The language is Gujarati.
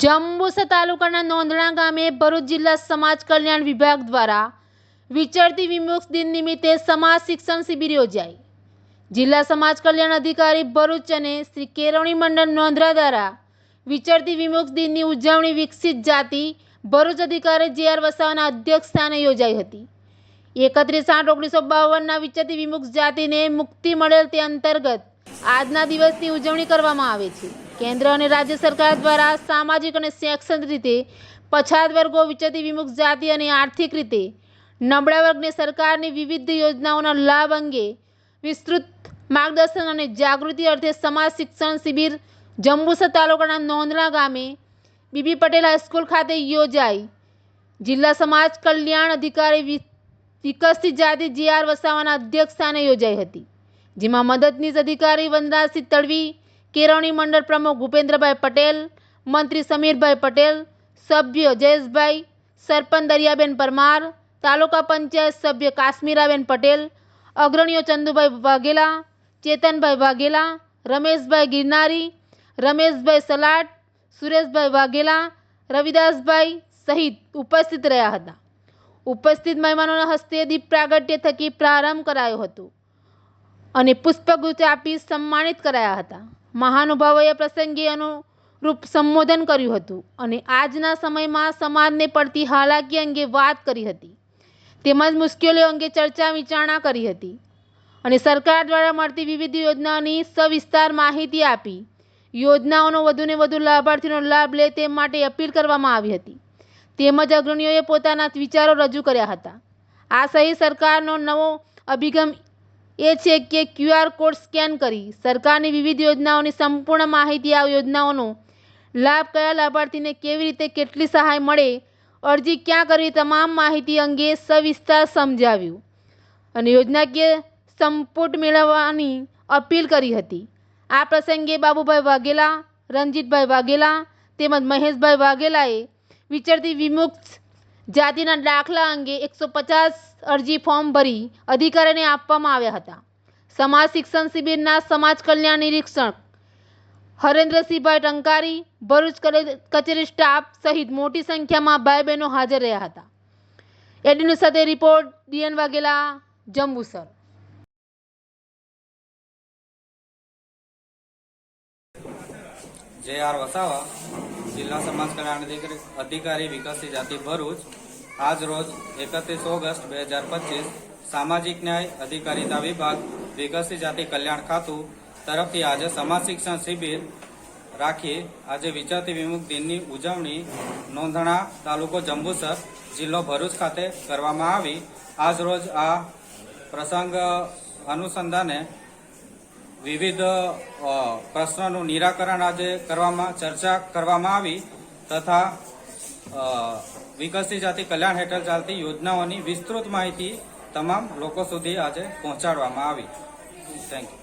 જંબુસર તાલુકાના નોંધણા ગામે ભરૂચ જિલ્લા સમાજ કલ્યાણ વિભાગ દ્વારા વિચરતી વિમુક્ત દિન નિમિત્તે સમાજ શિક્ષણ શિબિર યોજાઈ। જિલ્લા સમાજ કલ્યાણ અધિકારી ભરૂચ અને શ્રી કેળવણી મંડળ નોંધણા દ્વારા વિચરતી વિમુક્ત દિનની ઉજવણી વિકસિત જાતિ ભરૂચ અધિકારી જે.આર. વસાવાના અધ્યક્ષ સ્થાને યોજાઈ હતી। 31/8/1952ના વિચરતી વિમુક્ત જાતિને મુક્તિ મળેલ તે અંતર્ગત આજના દિવસની ઉજવણી કરવામાં આવે છે। કેન્દ્ર અને રાજ્ય સરકાર દ્વારા સામાજિક અને શૈક્ષણિક રીતે પછાત વર્ગો, વિચરતી વિમુક્ત જાતિ અને આર્થિક રીતે નબળા વર્ગને સરકારની વિવિધ યોજનાઓના લાભ અંગે વિસ્તૃત માર્ગદર્શન અને જાગૃતિ અર્થે સમાજ શિક્ષણ શિબિર જંબુસર તાલુકાના નોંધણા ગામે બીબી પટેલ હાઈસ્કૂલ ખાતે યોજાઈ। જિલ્લા સમાજ કલ્યાણ અધિકારી વિકસિત જાતિ જે.આર. વસાવાના અધ્યક્ષ સ્થાને યોજાઈ હતી, જેમાં મદદનીશ અધિકારી વનરાજસિંહ તડવી, કેળવણી મંડળ પ્રમુખ ભૂપેન્દ્રભાઈ પટેલ, મંત્રી સમીરભાઈ પટેલ, સભ્ય જયેશભાઈ, સરપંચ દરિયાબેન પરમાર, તાલુકા પંચાયત સભ્ય કાશ્મીરાબેન પટેલ, અગ્રણીઓ ચંદુભાઈ વાઘેલા, ચેતનભાઈ વાઘેલા, રમેશભાઈ ગિરનારી, રમેશભાઈ સલાટ, સુરેશભાઈ વાઘેલા, રવિદાસભાઈ સહિત ઉપસ્થિત રહ્યા હતા। ઉપસ્થિત મહેમાનોના હસ્તે દીપ પ્રાગટ્ય થકી પ્રારંભ કરાયો હતો અને પુષ્પગુચ્છ આપી સન્માનિત કરાયા હતા। મહાનુભાવોએ પ્રસંગે અનુરૂપ સંબોધન કર્યું હતું અને આજના સમયમાં સમાજને પડતી હાલાકી અંગે વાત કરી હતી, તેમજ મુશ્કેલીઓ અંગે ચર્ચા વિચારણા કરી હતી અને સરકાર દ્વારા મળતી વિવિધ યોજનાઓની સવિસ્તાર માહિતી આપી યોજનાઓનો વધુને વધુ લાભાર્થીઓનો લાભ લે તે માટે અપીલ કરવામાં આવી હતી। તેમજ અગ્રણીઓએ પોતાના વિચારો રજૂ કર્યા હતા। આ સહિત સરકારનો નવો અભિગમ એ છે કે QR કોડ સ્કેન કરી સરકારની વિવિધ યોજનાઓની સંપૂર્ણ માહિતી, આ યોજનાઓનો લાભ કયા લાભાર્થીને કેવી રીતે કેટલી સહાય મળે, અરજી ક્યાં કરવી, તમામ માહિતી અંગે સવિસ્તાર સમજાવ્યું અને યોજનાકીય સંપુટ મેળવવાની અપીલ કરી હતી। આ પ્રસંગે બાબુભાઈ વાઘેલા, રણજીતભાઈ વાઘેલા તેમજ મહેશભાઈ વાઘેલાએ વિચરતી વિમુક્ત જાતિના દાખલા અંગે 150 અરજી ફોર્મ ભરી અધિકારીને આપવામાં આવ્યા હતા। સમાજ શિક્ષણ શિબિરના સમાજ કલ્યાણ નિરીક્ષક હરેન્દ્રસિંહભાઈ ટંકારી, ભરૂચ કચેરી સ્ટાફ સહિત મોટી સંખ્યામાં ભાઈ બહેનો હાજર રહ્યા હતા। એડીન્યૂઝ સાથે રિપોર્ટ ડીએન વાઘેલા, જંબુસર। જે.આર. વસાવા, જિલ્લા સમાજ કલ્યાણ અધિકારી વિકસિત જાતિ ભરૂચ, આજ રોજ 31 ઓગસ્ટ 2025 સામાજિક ન્યાય અધિકારીતા વિભાગ વિકસિત જાતિ કલ્યાણ ખાતું તરફથી આજે સમાજ શિક્ષણ શિબિર રાખી આજે વિચરતી વિમુક્ત દિનની ઉજવણી નોંધણા તાલુકો જંબુસર જિલ્લો ભરૂચ ખાતે કરવામાં આવી। આજ રોજ આ પ્રસંગ અનુસંધાને વિવિધ પ્રશ્નોનું નિરાકરણ આજે ચર્ચા કરવામાં આવી તથા વિકસિત જાતિ કલ્યાણ હેઠળ ચાલતી યોજનાઓની વિસ્તૃત માહિતી તમામ લોકો સુધી આજે પહોંચાડવામાં આવી। Thank you.